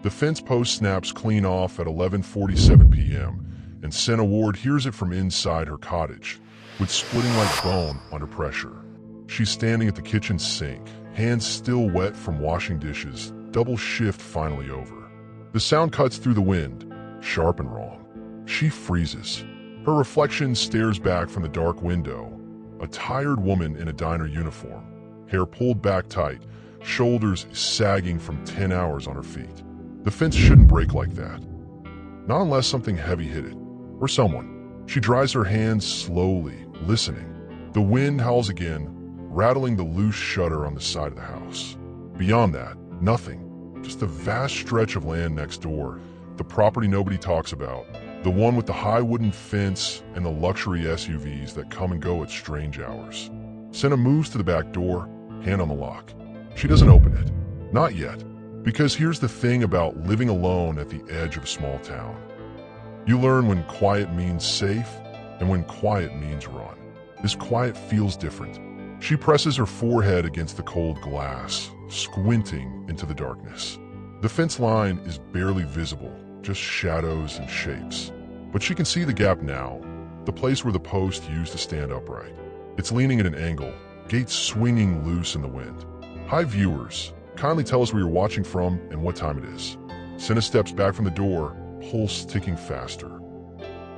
The fence post snaps clean off at 11:47 p.m., and Senna Ward hears it from inside her cottage, with splitting like bone under pressure. She's standing at the kitchen sink, hands still wet from washing dishes, double shift finally over. The sound cuts through the wind, sharp and wrong. She freezes. Her reflection stares back from the dark window, a tired woman in a diner uniform, hair pulled back tight, shoulders sagging from 10 hours on her feet. The fence shouldn't break like that. Not unless something heavy hit it, or someone. She dries her hands slowly, listening. The wind howls again, rattling the loose shutter on the side of the house. Beyond that, nothing. Just a vast stretch of land next door, the property nobody talks about, the one with the high wooden fence and the luxury SUVs that come and go at strange hours. Senna moves to the back door, hand on the lock. She doesn't open it. Not yet. Because here's the thing about living alone at the edge of a small town. You learn when quiet means safe and when quiet means run. This quiet feels different. She presses her forehead against the cold glass, squinting into the darkness. The fence line is barely visible, just shadows and shapes. But she can see the gap now, the place where the post used to stand upright. It's leaning at an angle, gates swinging loose in the wind. Hi viewers, kindly tell us where you're watching from and what time it is. Senna steps back from the door, pulse ticking faster.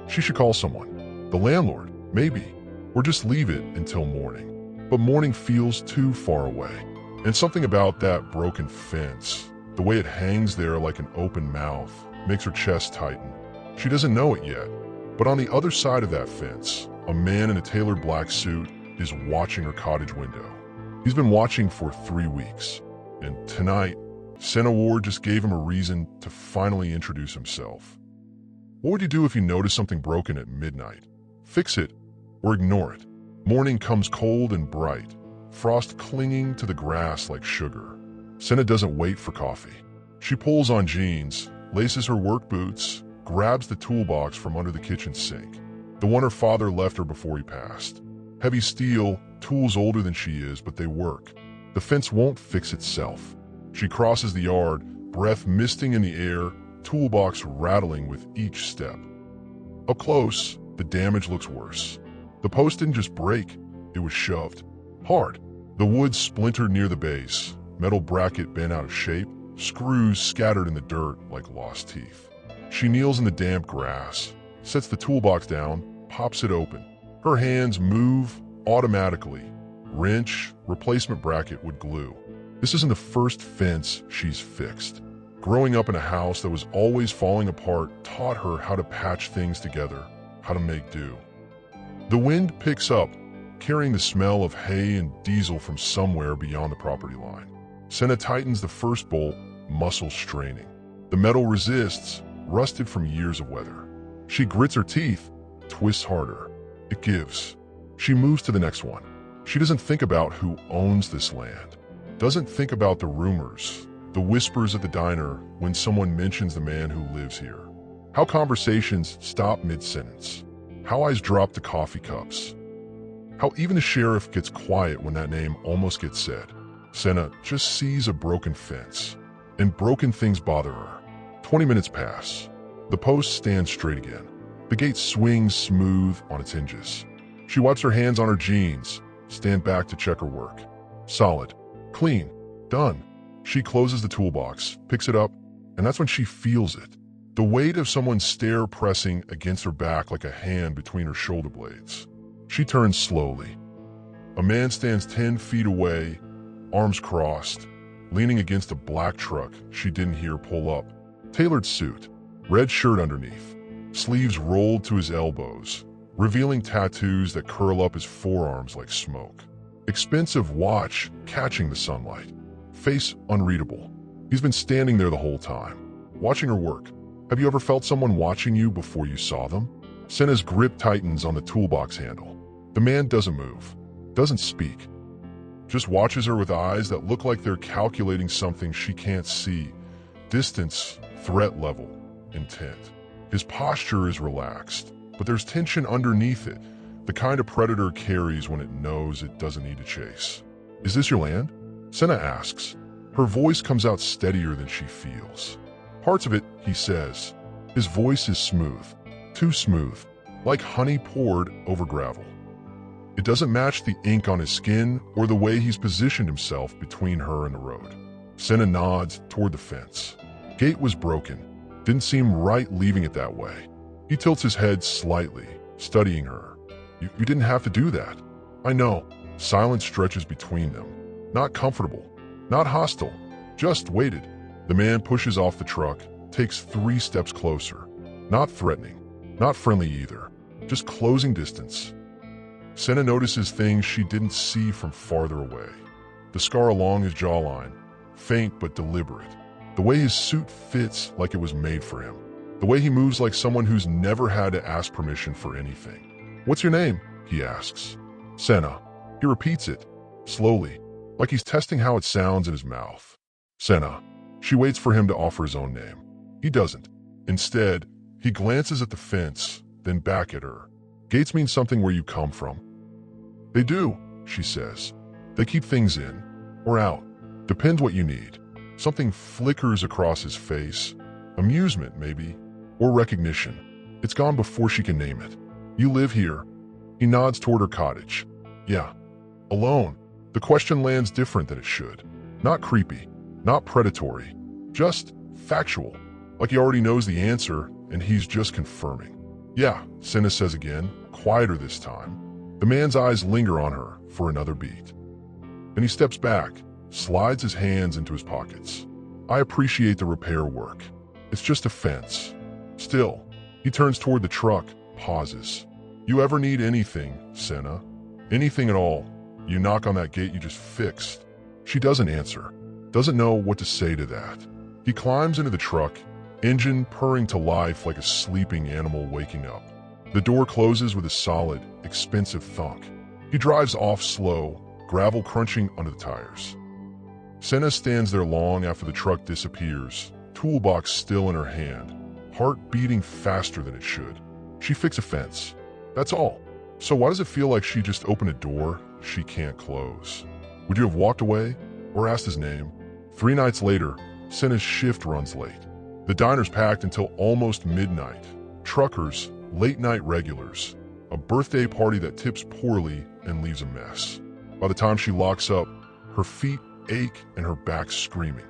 She should call someone. The landlord, maybe. Or just leave it until morning. But morning feels too far away. And something about that broken fence, the way it hangs there like an open mouth, makes her chest tighten. She doesn't know it yet, but on the other side of that fence, a man in a tailored black suit is watching her cottage window. He's been watching for 3 weeks, and tonight, Senna Ward just gave him a reason to finally introduce himself. What would you do if you noticed something broken at midnight? Fix it or ignore it. Morning comes cold and bright, frost clinging to the grass like sugar. Senna doesn't wait for coffee. She pulls on jeans, laces her work boots, grabs the toolbox from under the kitchen sink, the one her father left her before he passed. Heavy steel, tools older than she is, but they work. The fence won't fix itself. She crosses the yard, breath misting in the air, toolbox rattling with each step. Up close, the damage looks worse. The post didn't just break, it was shoved. Hard. The wood splintered near the base, metal bracket bent out of shape, screws scattered in the dirt like lost teeth. She kneels in the damp grass, sets the toolbox down, pops it open. Her hands move automatically. Wrench, replacement bracket with glue. This isn't the first fence she's fixed. Growing up in a house that was always falling apart taught her how to patch things together, how to make do. The wind picks up, carrying the smell of hay and diesel from somewhere beyond the property line. Senna tightens the first bolt, muscles straining. The metal resists, rusted from years of weather. She grits her teeth, twists harder. It gives. She moves to the next one. She doesn't think about who owns this land. Doesn't think about the rumors, the whispers at the diner when someone mentions the man who lives here. How conversations stop mid-sentence. How eyes drop to coffee cups. How even the sheriff gets quiet when that name almost gets said. Senna just sees a broken fence, and broken things bother her. 20 minutes pass. The post stands straight again. The gate swings smooth on its hinges. She wipes her hands on her jeans, stand back to check her work. Solid. Clean. Done. She closes the toolbox, picks it up, and that's when she feels it. The weight of someone's stare pressing against her back like a hand between her shoulder blades. She turns slowly. A man stands 10 feet away, arms crossed, leaning against a black truck she didn't hear pull up. Tailored suit, red shirt underneath, sleeves rolled to his elbows, revealing tattoos that curl up his forearms like smoke. Expensive watch catching the sunlight. Face unreadable. He's been standing there the whole time, watching her work. Have you ever felt someone watching you before you saw them? Senna's grip tightens on the toolbox handle. The man doesn't move, doesn't speak. Just watches her with eyes that look like they're calculating something she can't see. Distance, threat level, intent. His posture is relaxed, but there's tension underneath it, the kind a predator carries when it knows it doesn't need to chase. Is this your land? Senna asks. Her voice comes out steadier than she feels. Parts of it, he says. His voice is smooth. Too smooth. Like honey poured over gravel. It doesn't match the ink on his skin or the way he's positioned himself between her and the road. Senna nods toward the fence. Gate was broken. Didn't seem right leaving it that way. He tilts his head slightly, studying her. You didn't have to do that. I know. Silence stretches between them. Not comfortable. Not hostile. Just waited. The man pushes off the truck, takes 3 steps closer. Not threatening. Not friendly either. Just closing distance. Senna notices things she didn't see from farther away. The scar along his jawline. Faint but deliberate. The way his suit fits like it was made for him. The way he moves like someone who's never had to ask permission for anything. What's your name? He asks. Senna. He repeats it, slowly, like he's testing how it sounds in his mouth. Senna. She waits for him to offer his own name. He doesn't. Instead, he glances at the fence, then back at her. Gates mean something where you come from. They do, she says. They keep things in, or out. Depends what you need. Something flickers across his face. Amusement, maybe, or recognition. It's gone before she can name it. You live here. He nods toward her cottage. Yeah. Alone. The question lands different than it should. Not creepy. Not predatory. Just factual. Like he already knows the answer, and he's just confirming. Yeah, Senna says again, quieter this time. The man's eyes linger on her for another beat. Then he steps back, slides his hands into his pockets. I appreciate the repair work. It's just a fence. Still, he turns toward the truck, pauses. You ever need anything, Senna? Anything at all? You knock on that gate you just fixed. She doesn't answer. Doesn't know what to say to that. He climbs into the truck, engine purring to life like a sleeping animal waking up. The door closes with a solid, expensive thunk. He drives off slow, gravel crunching under the tires. Senna stands there long after the truck disappears, toolbox still in her hand, heart beating faster than it should. She fixed a fence. That's all. So why does it feel like she just opened a door she can't close? Would you have walked away or asked his name? 3 nights later, Senna's shift runs late. The diner's packed until almost midnight. Truckers, late-night regulars, a birthday party that tips poorly and leaves a mess. By the time she locks up, her feet ache and her back screaming.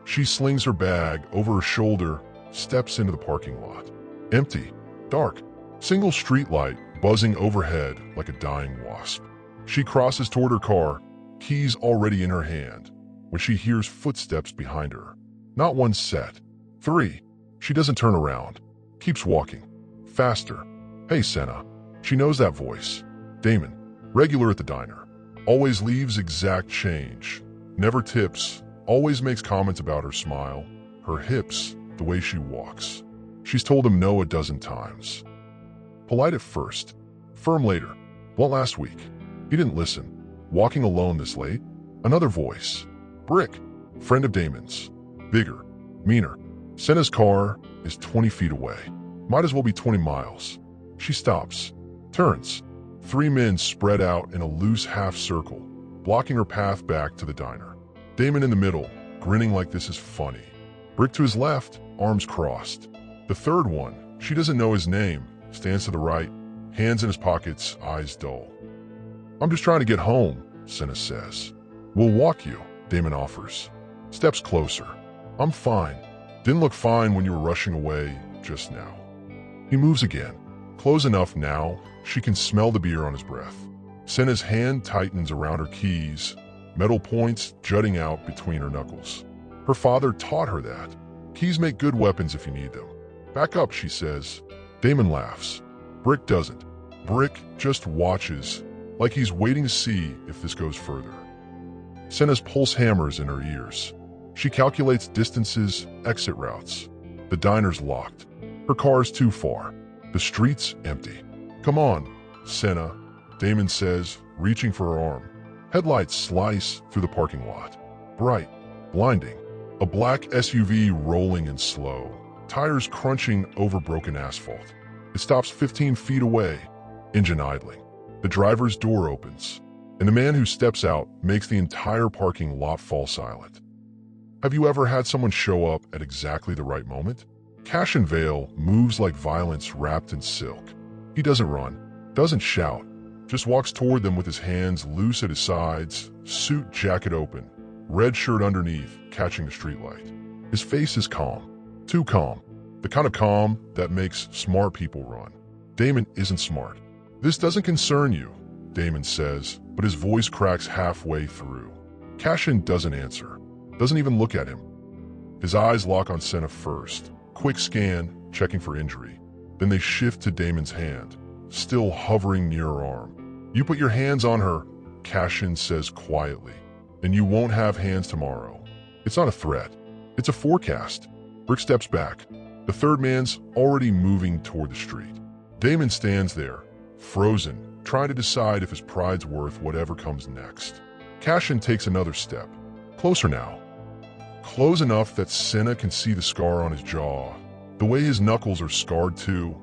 She slings her bag over her shoulder, steps into the parking lot. Empty, dark, single streetlight buzzing overhead like a dying wasp. She crosses toward her car, keys already in her hand, when she hears footsteps behind her. Not 1 set, 3. She doesn't turn around, keeps walking. Faster. Hey, Senna. She knows that voice. Damon, regular at the diner. Always leaves exact change. Never tips. Always makes comments about her smile, her hips, the way she walks. She's told him no a dozen times. Polite at first, firm later. Blunt last week. He didn't listen. Walking alone this late. Another voice. Brick. Friend of Damon's. Bigger. Meaner. Senna's car is 20 feet away. Might as well be 20 miles. She stops. Turns. 3 men spread out in a loose half circle, blocking her path back to the diner. Damon in the middle, grinning like this is funny. Brick to his left, arms crossed. The third one, she doesn't know his name, stands to the right, hands in his pockets, eyes dull. I'm just trying to get home, Senna says. We'll walk you, Damon offers. Steps closer. I'm fine. Didn't look fine when you were rushing away just now. He moves again. Close enough now, she can smell the beer on his breath. Senna's hand tightens around her keys, metal points jutting out between her knuckles. Her father taught her that. Keys make good weapons if you need them. Back up, she says. Damon laughs. Brick doesn't. Brick just watches, like he's waiting to see if this goes further. Senna's pulse hammers in her ears. She calculates distances, exit routes. The diner's locked. Her car's too far. The street's empty. Come on, Senna, Damon says, reaching for her arm. Headlights slice through the parking lot. Bright, blinding. A black SUV rolling in slow, tires crunching over broken asphalt. It stops 15 feet away, engine idling. The driver's door opens, and the man who steps out makes the entire parking lot fall silent. Have you ever had someone show up at exactly the right moment? Cash and Vale moves like violence wrapped in silk. He doesn't run, doesn't shout, just walks toward them with his hands loose at his sides, suit jacket open, red shirt underneath, catching the streetlight. His face is calm, too calm, the kind of calm that makes smart people run. Damon isn't smart. This doesn't concern you, Damon says, but his voice cracks halfway through. Cashin doesn't answer, doesn't even look at him. His eyes lock on Senna first. Quick scan, checking for injury. Then they shift to Damon's hand, still hovering near her arm. You put your hands on her, Cashin says quietly, and you won't have hands tomorrow. It's not a threat. It's a forecast. Rick steps back. The third man's already moving toward the street. Damon stands there, frozen, trying to decide if his pride's worth whatever comes next. Cashin takes another step. Closer now. Close enough that Senna can see the scar on his jaw. The way his knuckles are scarred too.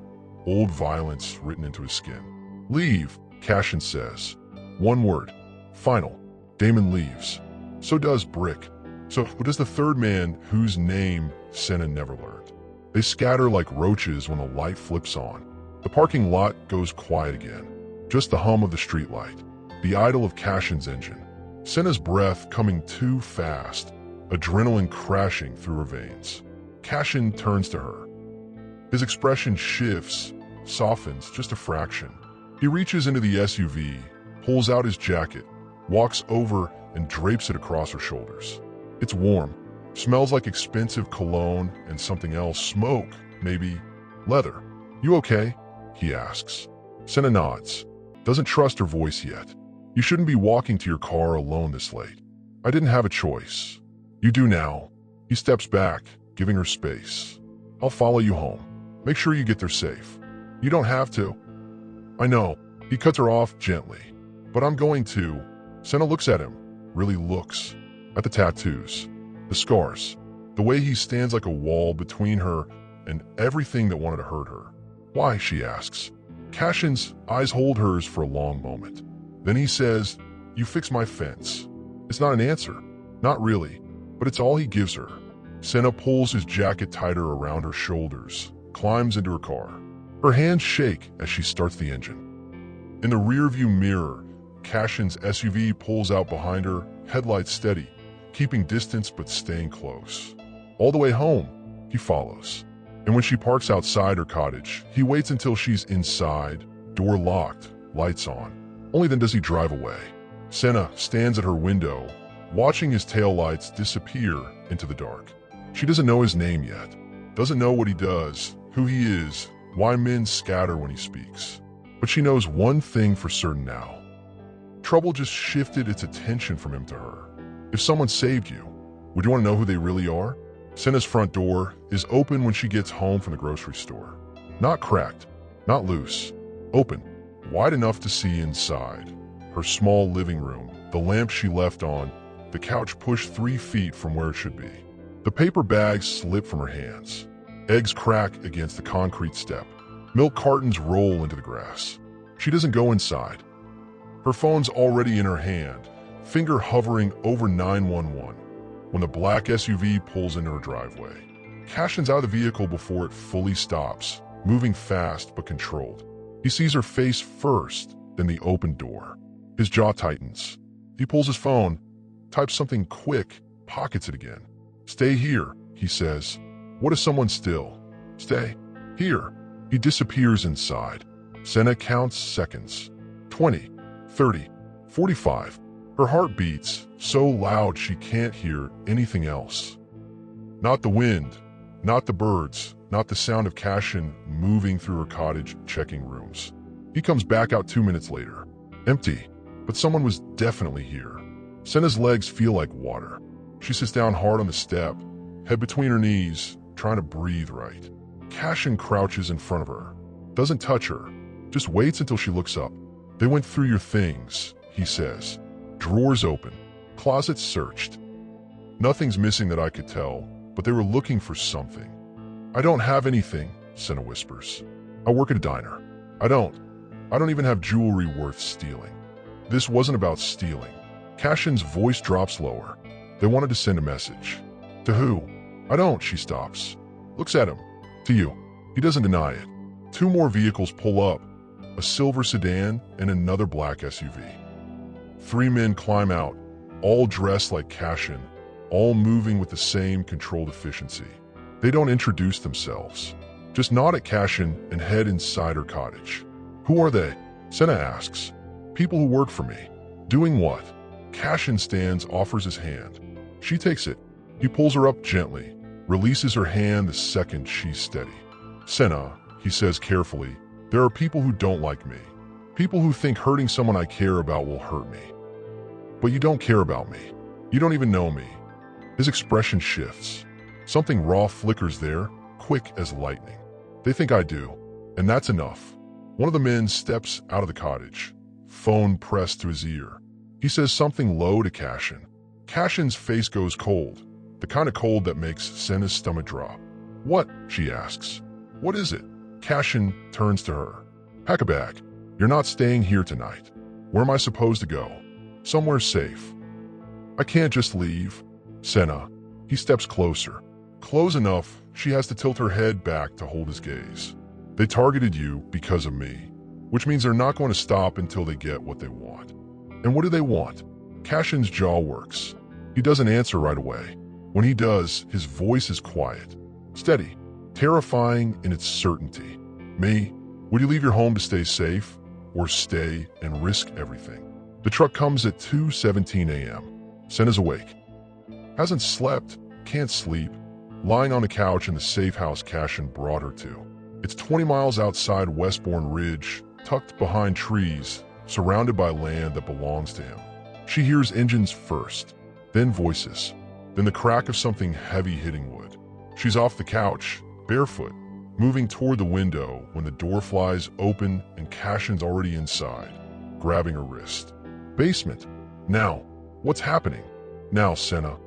Old violence written into his skin. Leave, Cashin says. One word. Final. Damon leaves. So does Brick. So does the third man whose name Senna never learned. They scatter like roaches when the light flips on. The parking lot goes quiet again. Just the hum of the streetlight. The idle of Cashin's engine. Senna's breath coming too fast. Adrenaline crashing through her veins. Cashin turns to her. His expression shifts, softens just a fraction. He reaches into the SUV, pulls out his jacket, walks over and drapes it across her shoulders. It's warm, smells like expensive cologne and something else, smoke, maybe leather. You okay? He asks. Senna nods, doesn't trust her voice yet. You shouldn't be walking to your car alone this late. I didn't have a choice. You do now. He steps back, giving her space. I'll follow you home. Make sure you get there safe. You don't have to. I know. He cuts her off gently. But I'm going to. Senna looks at him, really looks. At the tattoos, the scars, the way he stands like a wall between her and everything that wanted to hurt her. Why, she asks. Cashin's eyes hold hers for a long moment. Then he says, you fix my fence. It's not an answer. Not really. But it's all he gives her. Senna pulls his jacket tighter around her shoulders, climbs into her car. Her hands shake as she starts the engine. In the rearview mirror, Cashin's SUV pulls out behind her, headlights steady, keeping distance but staying close. All the way home, he follows. And when she parks outside her cottage, he waits until she's inside, door locked, lights on. Only then does he drive away. Senna stands at her window, watching his taillights disappear into the dark. She doesn't know his name yet, doesn't know what he does, who he is, why men scatter when he speaks. But she knows one thing for certain now. Trouble just shifted its attention from him to her. If someone saved you, would you want to know who they really are? Senna's front door is open when she gets home from the grocery store. Not cracked, not loose, open, wide enough to see inside. Her small living room, the lamp she left on, the couch pushed 3 feet from where it should be. The paper bags slip from her hands. Eggs crack against the concrete step. Milk cartons roll into the grass. She doesn't go inside. Her phone's already in her hand, finger hovering over 911, when the black SUV pulls into her driveway. Cashin's out of the vehicle before it fully stops, moving fast but controlled. He sees her face first, then the open door. His jaw tightens. He pulls his phone, types something quick, pockets it again. Stay here, he says. What is someone still? Stay here. He disappears inside. Senna counts seconds. 20, 30, 45. Her heart beats so loud she can't hear anything else. Not the wind, not the birds, not the sound of Cashin moving through her cottage checking rooms. He comes back out 2 minutes later. Empty, but someone was definitely here. Senna's legs feel like water. She sits down hard on the step, head between her knees, trying to breathe right. Cashin crouches in front of her, doesn't touch her, just waits until she looks up. They went through your things, he says. Drawers open, closets searched. Nothing's missing that I could tell, but they were looking for something. I don't have anything, Senna whispers. I work at a diner. I don't even have jewelry worth stealing. This wasn't about stealing. Cashin's voice drops lower. They wanted to send a message. To who? I don't, she stops. Looks at him. To you. He doesn't deny it. 2 more vehicles pull up, a silver sedan and another black SUV. 3 men climb out, all dressed like Cashin, all moving with the same controlled efficiency. They don't introduce themselves. Just nod at Cashin and head inside her cottage. Who are they? Senna asks. People who work for me. Doing what? Cashin stands, offers his hand. She takes it. He pulls her up gently, releases her hand the second she's steady. Senna, he says carefully, there are people who don't like me. People who think hurting someone I care about will hurt me. But you don't care about me. You don't even know me. His expression shifts. Something raw flickers there, quick as lightning. They think I do, and that's enough. One of the men steps out of the cottage, phone pressed to his ear. He says something low to Cashin. Cashin's face goes cold, the kind of cold that makes Senna's stomach drop. What? She asks. What is it? Cashin turns to her. Pack a bag. You're not staying here tonight. Where am I supposed to go? Somewhere safe. I can't just leave. Senna. He steps closer. Close enough, she has to tilt her head back to hold his gaze. They targeted you because of me, which means they're not going to stop until they get what they want. And what do they want? Cashin's jaw works. He doesn't answer right away. When he does, his voice is quiet, steady, terrifying in its certainty. Me, would you leave your home to stay safe, or stay and risk everything? The truck comes at 2:17 a.m. Senna's awake. Hasn't slept, can't sleep, lying on the couch in the safe house Cashin brought her to. It's 20 miles outside Westbourne Ridge, tucked behind trees, surrounded by land that belongs to him. She hears engines first, then voices, then the crack of something heavy hitting wood. She's off the couch, barefoot, moving toward the window when the door flies open and Cashin's already inside, grabbing her wrist. Basement. Now. What's happening? Now, Senna.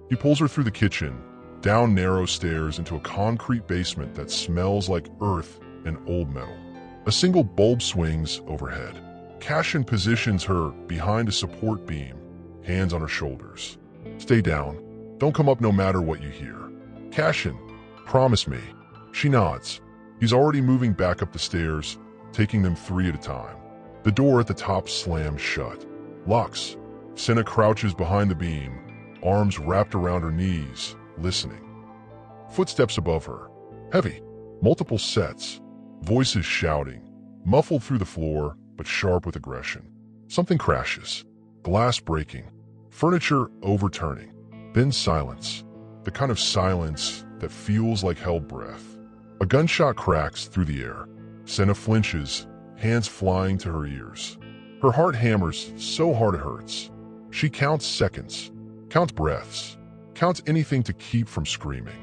He pulls her through the kitchen, down narrow stairs into a concrete basement that smells like earth and old metal. A single bulb swings overhead. Cashin positions her behind a support beam, hands on her shoulders. Stay down. Don't come up no matter what you hear. Cashin, promise me. She nods. He's already moving back up the stairs, taking them 3 at a time. The door at the top slams shut. Locks. Senna crouches behind the beam, arms wrapped around her knees, listening. Footsteps above her. Heavy. Multiple sets. Voices shouting. Muffled through the floor, but sharp with aggression. Something crashes. Glass breaking. Furniture overturning. Then silence. The kind of silence that feels like held breath. A gunshot cracks through the air. Senna flinches, hands flying to her ears. Her heart hammers so hard it hurts. She counts seconds, counts breaths, counts anything to keep from screaming.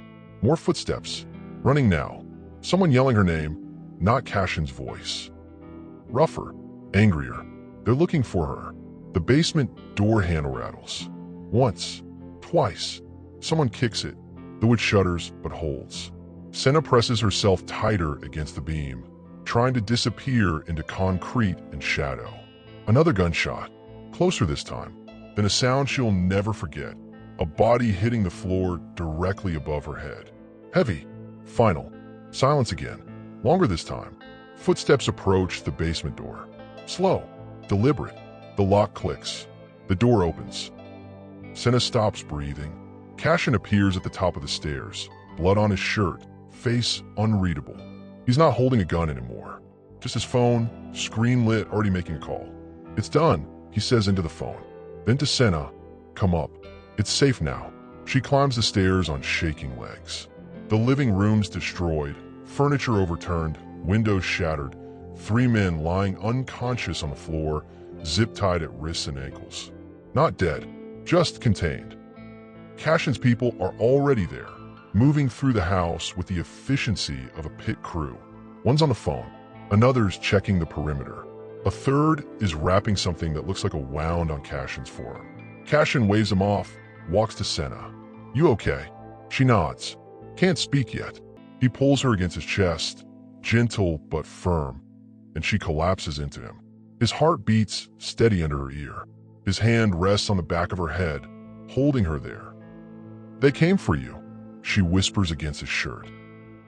More footsteps, running now. Someone yelling her name, not Cashin's voice. Rougher, angrier. They're looking for her. The basement door handle rattles. Once, twice. Someone kicks it. The wood shudders but holds. Senna presses herself tighter against the beam, trying to disappear into concrete and shadow. Another gunshot, closer this time. Then a sound she'll never forget. A body hitting the floor directly above her head. Heavy, final. Silence again, longer this time. Footsteps approach the basement door. Slow, deliberate. The lock clicks. The door opens. Senna stops breathing. Cashin appears at the top of the stairs, blood on his shirt, face unreadable. He's not holding a gun anymore. Just his phone, screen lit, already making a call. It's done, he says into the phone. Then to Senna, come up. It's safe now. She climbs the stairs on shaking legs. The living room's destroyed, furniture overturned, windows shattered, 3 men lying unconscious on the floor, zip-tied at wrists and ankles. Not dead, just contained. Cashin's people are already there, moving through the house with the efficiency of a pit crew. One's on the phone, another's checking the perimeter. A third is wrapping something that looks like a wound on Cashin's forearm. Cashin waves him off, walks to Senna. You okay? She nods. Can't speak yet. He pulls her against his chest, gentle but firm, and she collapses into him. His heart beats steady under her ear. His hand rests on the back of her head, holding her there. They came for you, she whispers against his shirt.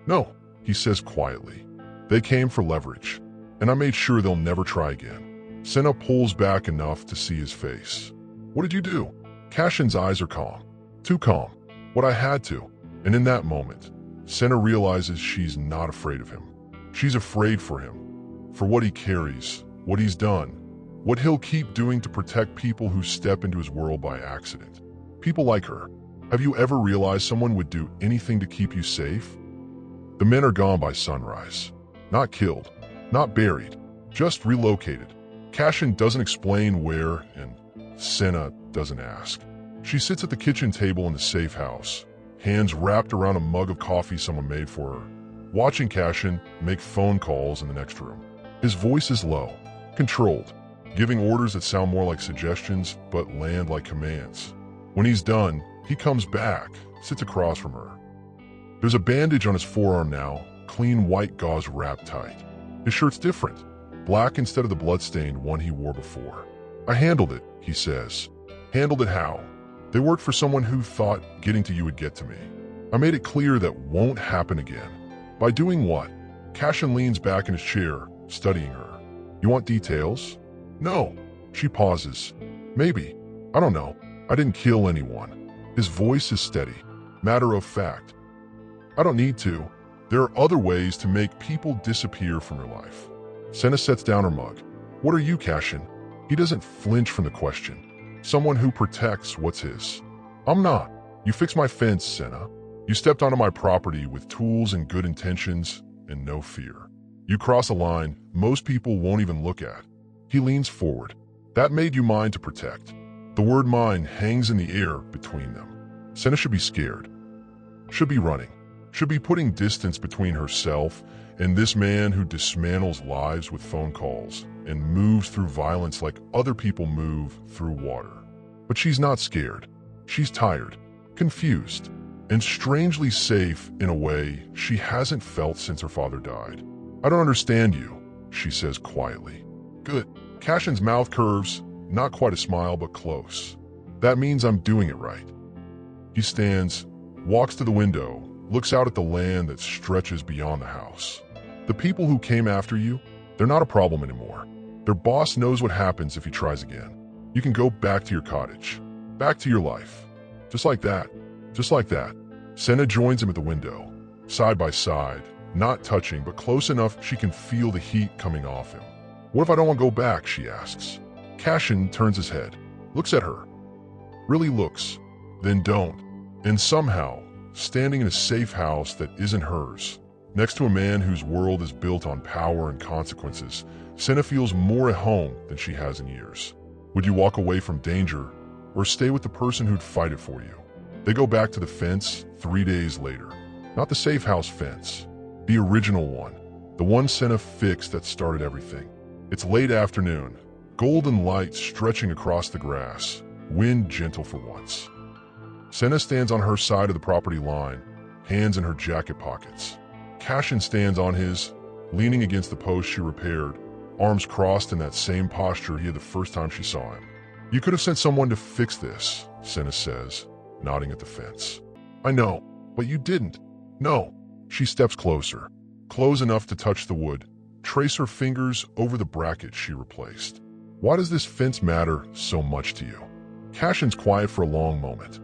No, he says quietly. They came for leverage, and I made sure they'll never try again. Senna pulls back enough to see his face. What did you do? Cashin's eyes are calm. Too calm. What I had to. And in that moment, Senna realizes she's not afraid of him. She's afraid for him. For what he carries, what he's done, what he'll keep doing to protect people who step into his world by accident. People like her. Have you ever realized someone would do anything to keep you safe? The men are gone by sunrise. Not killed, not buried, just relocated. Cashin doesn't explain where, and Senna doesn't ask. She sits at the kitchen table in the safe house, hands wrapped around a mug of coffee someone made for her, watching Cashin make phone calls in the next room. His voice is low, controlled, giving orders that sound more like suggestions but land like commands. When he's done, he comes back, sits across from her. There's a bandage on his forearm now, clean white gauze wrapped tight. His shirt's different, black instead of the bloodstained one he wore before. I handled it, he says. Handled it how? They worked for someone who thought getting to you would get to me. I made it clear that won't happen again. By doing what? Cashin leans back in his chair, studying her. You want details? No. She pauses. Maybe. I don't know. I didn't kill anyone. His voice is steady, matter of fact. I don't need to. There are other ways to make people disappear from your life. Senna sets down her mug. What are you, Cashin? He doesn't flinch from the question. Someone who protects what's his. I'm not. You fixed my fence, Senna. You stepped onto my property with tools and good intentions and no fear. You cross a line most people won't even look at. He leans forward. That made you mine to protect. The word mine hangs in the air between them. Senna should be scared. Should be running. Should be putting distance between herself and this man who dismantles lives with phone calls and moves through violence like other people move through water. But she's not scared. She's tired, confused, and strangely safe in a way she hasn't felt since her father died. I don't understand you, she says quietly. Good. Cashin's mouth curves, not quite a smile, but close. That means I'm doing it right. He stands, walks to the window, looks out at the land that stretches beyond the house. The people who came after you, they're not a problem anymore. Their boss knows what happens if he tries again. You can go back to your cottage, back to your life. Just like that, just like that. Senna joins him at the window, side by side, not touching, but close enough she can feel the heat coming off him. What if I don't want to go back, she asks. Cashin turns his head, looks at her. Really looks, then don't. And somehow, standing in a safe house that isn't hers, next to a man whose world is built on power and consequences, Senna feels more at home than she has in years. Would you walk away from danger or stay with the person who'd fight it for you? They go back to the fence 3 days later. Not the safe house fence, the original one, the one Senna fixed that started everything. It's late afternoon, golden light stretching across the grass, wind gentle for once. Senna stands on her side of the property line, hands in her jacket pockets. Cashin stands on his, leaning against the post she repaired, arms crossed in that same posture he had the first time she saw him. You could have sent someone to fix this, Senna says, nodding at the fence. I know, but you didn't. No. She steps closer, close enough to touch the wood, trace her fingers over the bracket she replaced. Why does this fence matter so much to you? Cashin's quiet for a long moment.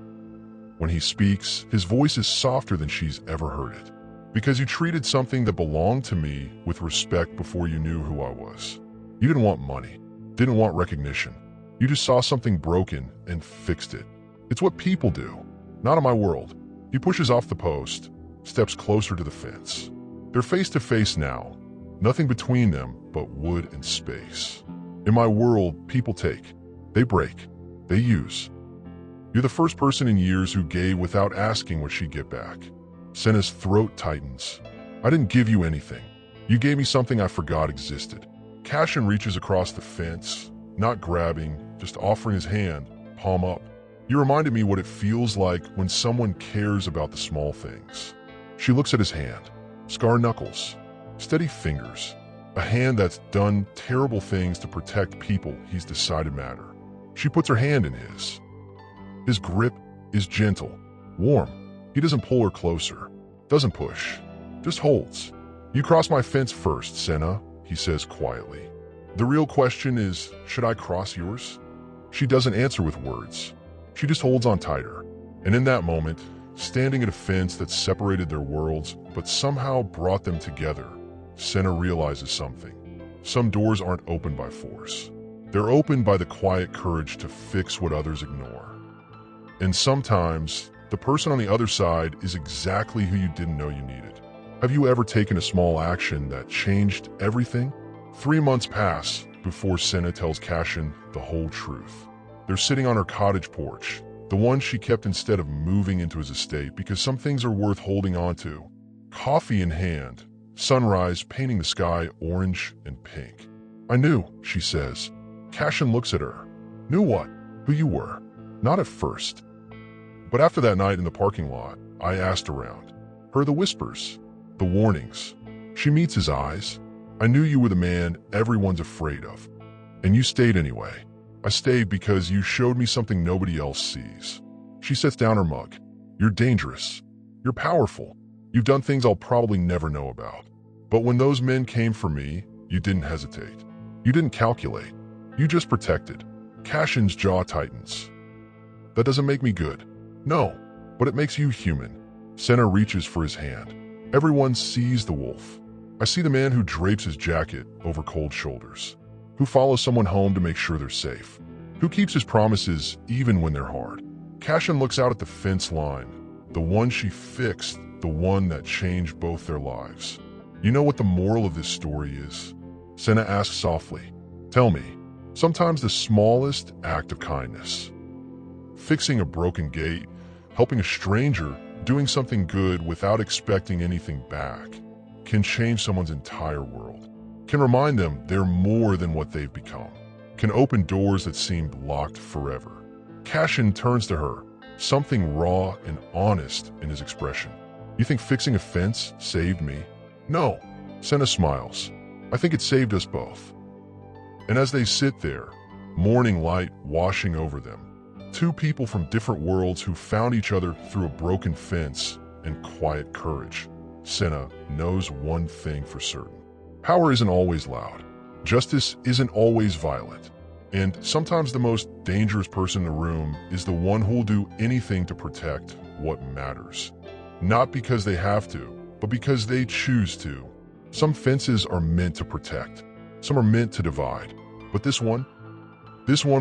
When he speaks, his voice is softer than she's ever heard it. Because you treated something that belonged to me with respect before you knew who I was. You didn't want money, didn't want recognition. You just saw something broken and fixed it. It's what people do, not in my world. He pushes off the post, steps closer to the fence. They're face to face now, nothing between them but wood and space. In my world, people take, they break, they use. You're the first person in years who gave without asking what she'd get back. Senna's throat tightens. I didn't give you anything. You gave me something I forgot existed. Cashin reaches across the fence, not grabbing, just offering his hand, palm up. You reminded me what it feels like when someone cares about the small things. She looks at his hand. Scar knuckles, steady fingers, a hand that's done terrible things to protect people he's decided matter. She puts her hand in his. His grip is gentle, Warm. He doesn't pull her closer. Doesn't push. Just holds. You cross my fence first, Senna, he says quietly. The real question is, should I cross yours? She doesn't answer with words. She just holds on tighter. And in that moment, standing at a fence that separated their worlds but somehow brought them together, Senna realizes something. Some doors aren't opened by force. They're opened by the quiet courage to fix what others ignore. And sometimes, the person on the other side is exactly who you didn't know you needed. Have you ever taken a small action that changed everything? 3 months pass before Senna tells Cashin the whole truth. They're sitting on her cottage porch, the one she kept instead of moving into his estate because some things are worth holding on to. Coffee in hand, sunrise painting the sky orange and pink. I knew, she says. Cashin looks at her. Knew what? Who you were. Not at first. But after that night in the parking lot, I asked around. Heard the whispers, the warnings. She meets his eyes. I knew you were the man everyone's afraid of. And you stayed anyway. I stayed because you showed me something nobody else sees. She sets down her mug. You're dangerous. You're powerful. You've done things I'll probably never know about. But when those men came for me, you didn't hesitate. You didn't calculate. You just protected. Cashin's jaw tightens. That doesn't make me good. No, but it makes you human. Senna reaches for his hand. Everyone sees the wolf. I see the man who drapes his jacket over cold shoulders, who follows someone home to make sure they're safe, who keeps his promises even when they're hard. Cashin looks out at the fence line, the one she fixed, the one that changed both their lives. You know what the moral of this story is? Senna asks softly. Tell me. Sometimes the smallest act of kindness, fixing a broken gate, helping a stranger, doing something good without expecting anything back, can change someone's entire world, can remind them they're more than what they've become, can open doors that seemed locked forever. Cashin turns to her, something raw and honest in his expression. You think fixing a fence saved me? No. Senna smiles. I think it saved us both. And as they sit there, morning light washing over them, two people from different worlds who found each other through a broken fence and quiet courage, Senna knows one thing for certain. Power isn't always loud. Justice isn't always violent. And sometimes the most dangerous person in the room is the one who'll do anything to protect what matters. Not because they have to, but because they choose to. Some fences are meant to protect. Some are meant to divide. But this one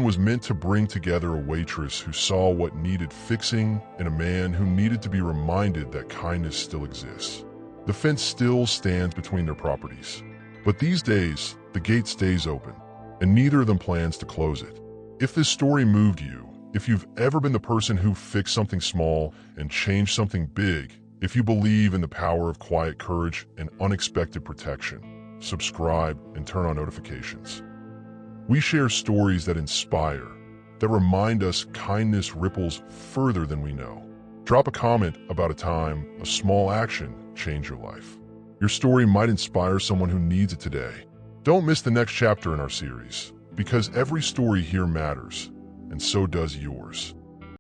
was meant to bring together a waitress who saw what needed fixing and a man who needed to be reminded that kindness still exists. The fence still stands between their properties. But these days, the gate stays open, and neither of them plans to close it. If this story moved you, if you've ever been the person who fixed something small and changed something big, if you believe in the power of quiet courage and unexpected protection, subscribe and turn on notifications. We share stories that inspire, that remind us kindness ripples further than we know. Drop a comment about a time a small action changed your life. Your story might inspire someone who needs it today. Don't miss the next chapter in our series, because every story here matters, and so does yours.